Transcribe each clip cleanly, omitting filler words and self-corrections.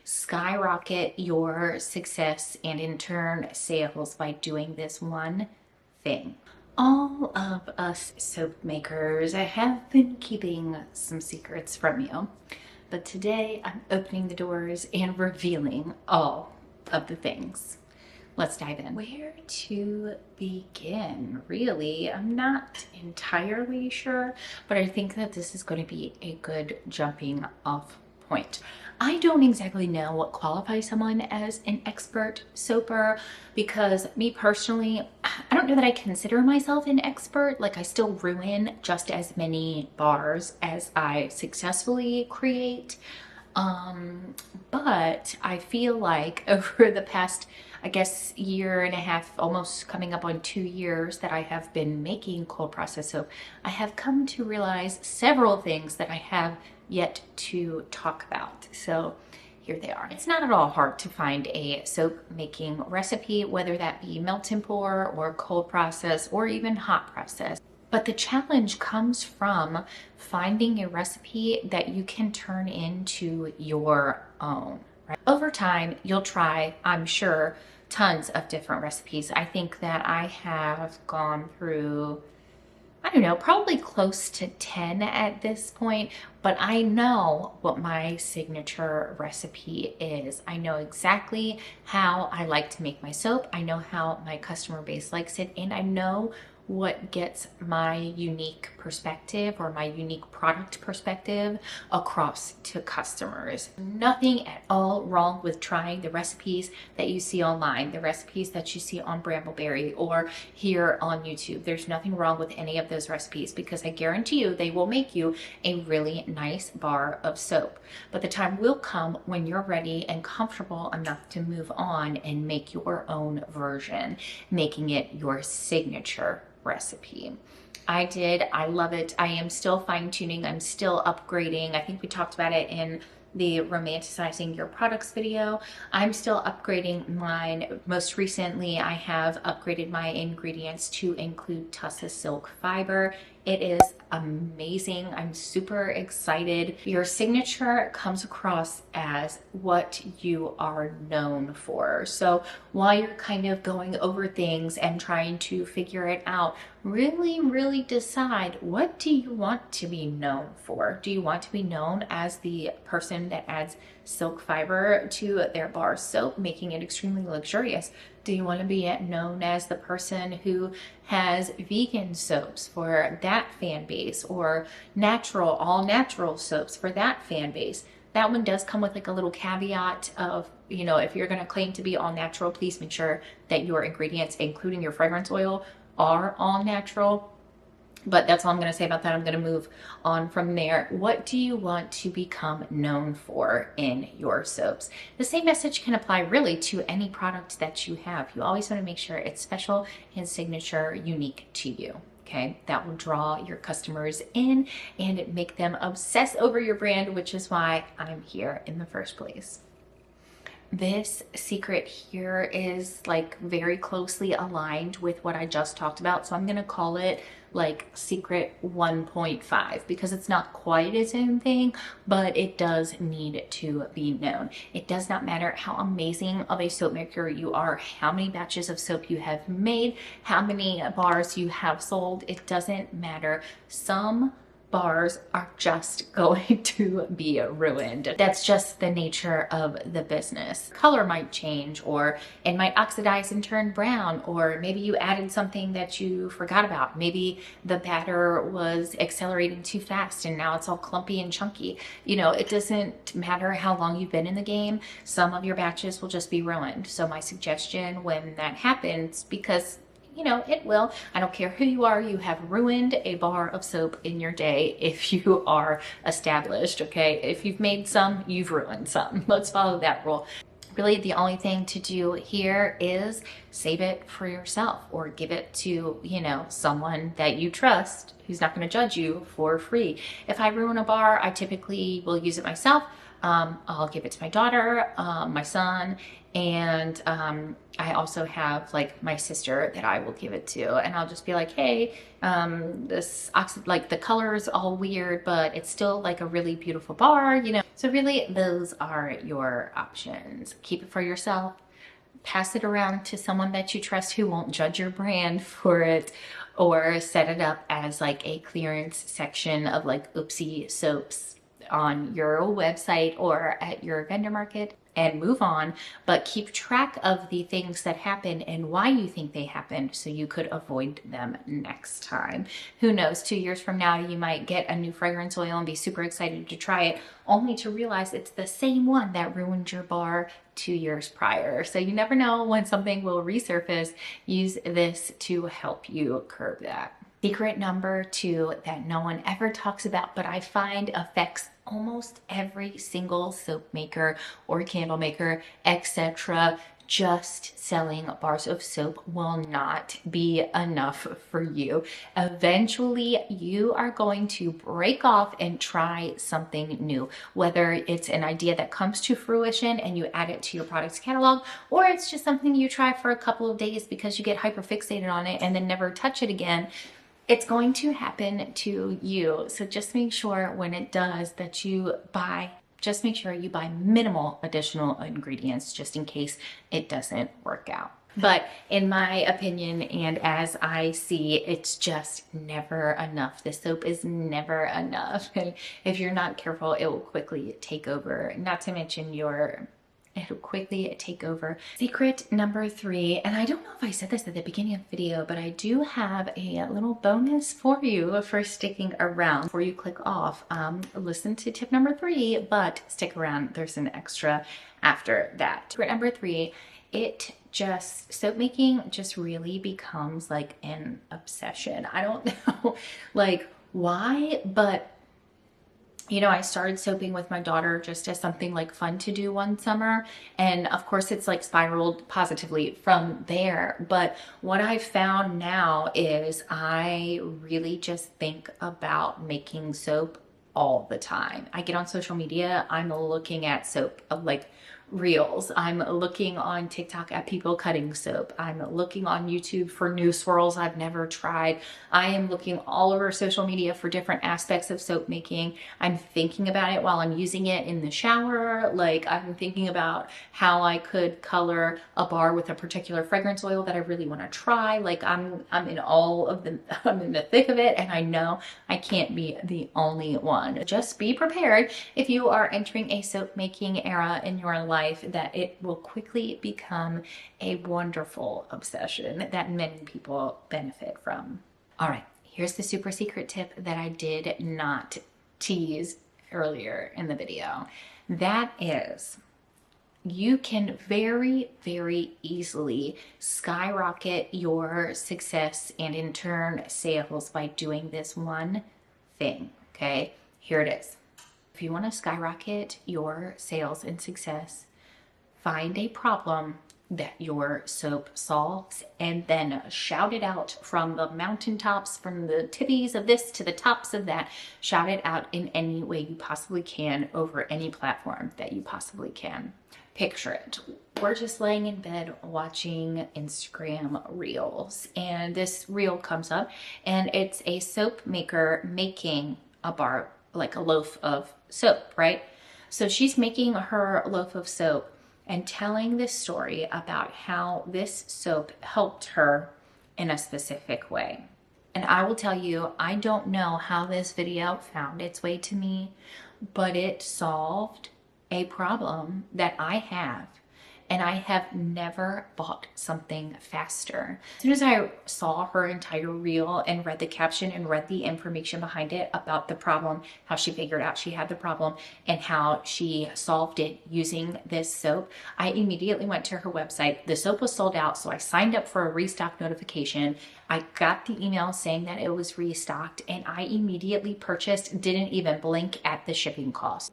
skyrocket your success and in turn sales by doing this one thing. All of us soap makers have been keeping some secrets from you, but today I'm opening the doors and revealing all of the things. Let's dive in. Where to begin? Really, I'm not entirely sure, but I think that this is going to be a good jumping off point. I don't exactly know what qualifies someone as an expert soaper because me personally, I don't know that I consider myself an expert. Like, I still ruin just as many bars as I successfully create. But I feel like over the past, I guess, year and a half, almost coming up on 2 years that I have been making cold process soap, I have come to realize several things that I have yet to talk about. So here they are. It's not at all hard to find a soap making recipe, whether that be melt and pour or cold process or even hot process. But the challenge comes from finding a recipe that you can turn into your own. Right? Over time, you'll try, I'm sure, tons of different recipes. I think that I have gone through, I don't know, probably close to 10 at this point, but I know what my signature recipe is. I know exactly how I like to make my soap. I know how my customer base likes it, and I know what gets my unique perspective or my unique product perspective across to customers. Nothing at all wrong with trying the recipes that you see online, the recipes that you see on Brambleberry or here on YouTube. There's nothing wrong with any of those recipes because I guarantee you they will make you a really nice bar of soap. But the time will come when you're ready and comfortable enough to move on and make your own version, making it your signature recipe. I love it. I am still fine-tuning. I'm still upgrading. I think we talked about it in the romanticizing your products video. I'm still upgrading mine. Most recently, I have upgraded my ingredients to include Tussa silk fiber. It is amazing. I'm super excited. Your signature comes across as what you are known for. So while you're kind of going over things and trying to figure it out, really decide, what do you want to be known for? Do you want to be known as the person that adds silk fiber to their bar soap, making it extremely luxurious? Do you want to be known as the person who has vegan soaps for that fan base, or natural, all natural soaps for that fan base? That one does come with like a little caveat of, you know, if you're going to claim to be all natural, please make sure that your ingredients, including your fragrance oil, are all natural. But that's all I'm going to say about that. I'm going to move on from there. What do you want to become known for in your soaps? The same message can apply really to any product that you have. You always want to make sure it's special and signature, unique to you. Okay, that will draw your customers in and make them obsess over your brand, which is why I'm here in the first place. This secret here is like very closely aligned with what I just talked about. So I'm going to call it like secret 1.5 because it's not quite its own thing, but it does need to be known. It does not matter how amazing of a soap maker you are, how many batches of soap you have made, how many bars you have sold. It doesn't matter. Some bars are just going to be ruined. That's just the nature of the business. Color might change, or it might oxidize and turn brown, or maybe you added something that you forgot about. Maybe the batter was accelerating too fast and now it's all clumpy and chunky. You know, it doesn't matter how long you've been in the game. Some of your batches will just be ruined. So my suggestion when that happens, because you know, it will. I don't care who you are. You have ruined a bar of soap in your day if you are established, okay? If you've made some, you've ruined some. Let's follow that rule. Really, the only thing to do here is save it for yourself or give it to, you know, someone that you trust who's not going to judge you for free. If I ruin a bar, I typically will use it myself. I'll give it to my daughter, my son, and I also have like my sister that I will give it to, and I'll just be like, hey, like the color is all weird, but it's still like a really beautiful bar, you know. So really, those are your options. Keep it for yourself. Pass it around to someone that you trust who won't judge your brand for it, or set it up as like a clearance section of like oopsie soaps on your website or at your vendor market, and move on. But keep track of the things that happen and why you think they happened so you could avoid them next time. Who knows, 2 years from now you might get a new fragrance oil and be super excited to try it, only to realize it's the same one that ruined your bar 2 years prior. So you never know when something will resurface. Use this to help you curb that. Secret number 2 that no one ever talks about, but I find affects almost every single soap maker or candle maker, etc. Just selling bars of soap will not be enough for you. Eventually, you are going to break off and try something new, whether it's an idea that comes to fruition and you add it to your products catalog, or it's just something you try for a couple of days because you get hyper fixated on it and then never touch it again. It's going to happen to you. So just make sure when it does that just make sure you buy minimal additional ingredients just in case it doesn't work out. But in my opinion, and as I see, it's just never enough. The soap is never enough. And if you're not careful, it will quickly take over. Not to mention it'll quickly take over. Secret number 3, and I don't know if I said this at the beginning of the video, but I do have a little bonus for you for sticking around. Before you click off, listen to tip number 3, but stick around. There's an extra after that. Secret number 3, soap making just really becomes like an obsession. I don't know like why, but you know, I started soaping with my daughter just as something like fun to do one summer. And of course it's like spiraled positively from there. But what I've found now is I really just think about making soap all the time. I get on social media, I'm looking at soap, like reels. I'm looking on TikTok at people cutting soap. I'm looking on YouTube for new swirls I've never tried. I am looking all over social media for different aspects of soap making. I'm thinking about it while I'm using it in the shower. Like I'm thinking about how I could color a bar with a particular fragrance oil that I really want to try. Like I'm in all of the, I'm in the thick of it, and I know I can't be the only one. Just be prepared if you are entering a soap making era in your life that it will quickly become a wonderful obsession that many people benefit from. All right, here's the super secret tip that I did not tease earlier in the video. That is, you can very, very easily skyrocket your success and in turn sales by doing this one thing, okay? Here it is. If you want to skyrocket your sales and success, find a problem that your soap solves and then shout it out from the mountaintops, from the tippies of this to the tops of that. Shout it out in any way you possibly can over any platform that you possibly can. Picture it. We're just laying in bed watching Instagram reels, and this reel comes up and it's a soap maker making a bar, like a loaf of soap, right? So she's making her loaf of soap and telling this story about how this soap helped her in a specific way. And I will tell you, I don't know how this video found its way to me, but it solved a problem that I have. And I have never bought something faster. As soon as I saw her entire reel and read the caption and read the information behind it about the problem, how she figured out she had the problem and how she solved it using this soap, I immediately went to her website. The soap was sold out, so I signed up for a restock notification. I got the email saying that it was restocked, and I immediately purchased, didn't even blink at the shipping cost.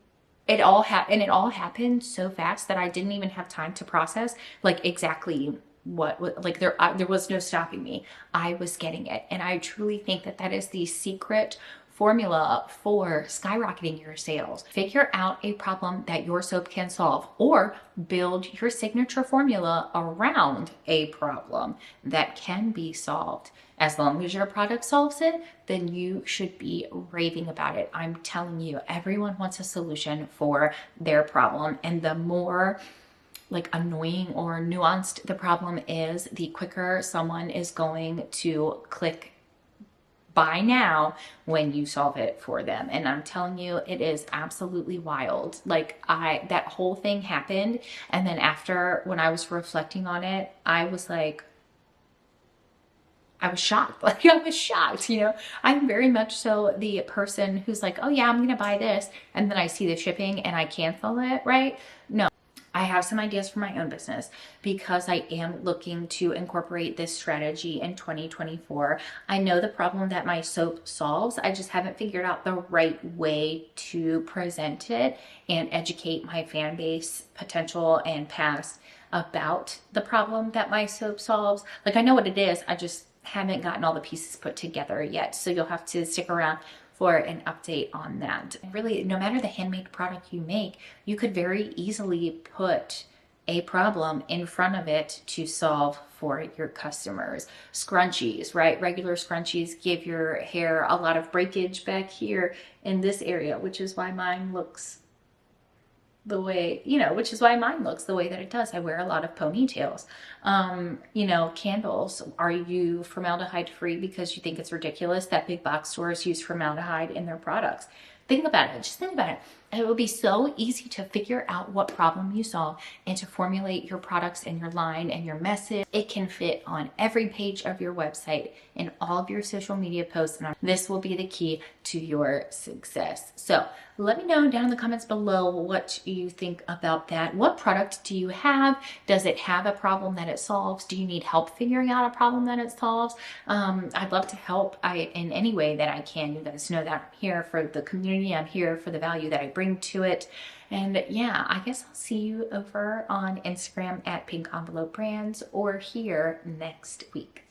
It all happened so fast that I didn't even have time to process like exactly what like there was no stopping me. I was getting it, and I truly think that that is the secret formula for skyrocketing your sales. Figure out a problem that your soap can solve, or build your signature formula around a problem that can be solved. As long as your product solves it, then you should be raving about it. I'm telling you, everyone wants a solution for their problem, and the more like annoying or nuanced the problem is, the quicker someone is going to click buy now when you solve it for them. And I'm telling you, it is absolutely wild. Like that whole thing happened, and then after, when I was reflecting on it, I was like, I was shocked. Like, I was shocked, you know. I'm very much so the person who's like, oh yeah, I'm gonna buy this, and then I see the shipping and I cancel it, right? No. I have some ideas for my own business because I am looking to incorporate this strategy in 2024. I know the problem that my soap solves. I just haven't figured out the right way to present it and educate my fan base, potential and past, about the problem that my soap solves. Like, I know what it is, I just haven't gotten all the pieces put together yet. So you'll have to stick around for an update on that. Really, no matter the handmade product you make, you could very easily put a problem in front of it to solve for your customers. Scrunchies, right? Regular scrunchies give your hair a lot of breakage back here in this area, which is why mine looks the way, you know, which is why mine looks the way that it does. I wear a lot of ponytails. You know, candles. Are you formaldehyde free because you think it's ridiculous that big box stores use formaldehyde in their products? Think about it. Just think about it. It will be so easy to figure out what problem you solve and to formulate your products and your line and your message. It can fit on every page of your website and all of your social media posts. And this will be the key to your success. So let me know down in the comments below what you think about that. What product do you have? Does it have a problem that it solves? Do you need help figuring out a problem that it solves? I'd love to help in any way that I can. You guys know that I'm here for the community. I'm here for the value that I bring to it. And yeah, I guess I'll see you over on Instagram at Pink Envelope Brands, or here next week.